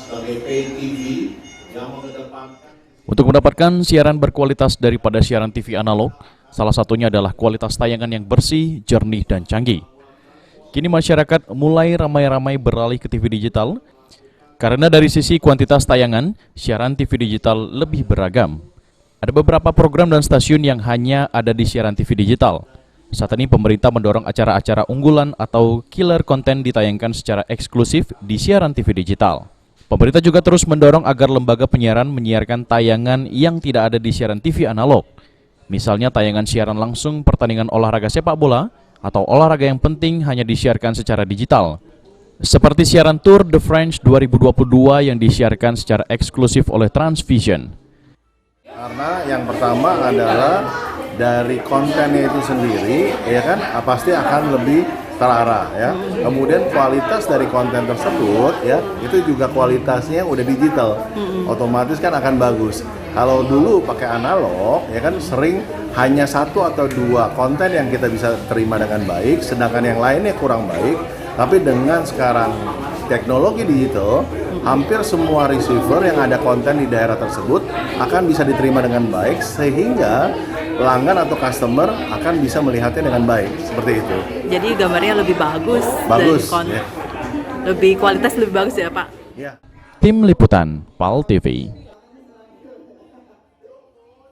sebagai pay TV yang mengedepankan. Untuk mendapatkan siaran berkualitas daripada siaran TV analog, salah satunya adalah kualitas tayangan yang bersih, jernih, dan canggih. Kini masyarakat mulai ramai-ramai beralih ke TV digital, karena dari sisi kuantitas tayangan, siaran TV digital lebih beragam. Ada beberapa program dan stasiun yang hanya ada di siaran TV digital. Saat ini pemerintah mendorong acara-acara unggulan atau killer konten ditayangkan secara eksklusif di siaran TV digital. Pemerintah juga terus mendorong agar lembaga penyiaran menyiarkan tayangan yang tidak ada di siaran TV analog. Misalnya tayangan siaran langsung pertandingan olahraga sepak bola atau olahraga yang penting hanya disiarkan secara digital. Seperti siaran Tour de France 2022 yang disiarkan secara eksklusif oleh Transvision. Karena yang pertama adalah dari kontennya itu sendiri, ya kan, pasti akan lebih terarah, ya. Kemudian kualitas dari konten tersebut, ya, itu juga kualitasnya udah digital, otomatis kan akan bagus. Kalau dulu pakai analog, ya kan, sering hanya satu atau dua konten yang kita bisa terima dengan baik, sedangkan yang lainnya kurang baik. Tapi dengan sekarang teknologi digital, hampir semua receiver yang ada konten di daerah tersebut akan bisa diterima dengan baik, sehingga pelanggan atau customer akan bisa melihatnya dengan baik, seperti itu. Jadi gambarnya lebih bagus, Ya. lebih kualitas lebih bagus ya Pak? Ya. Tim Liputan PAL TV.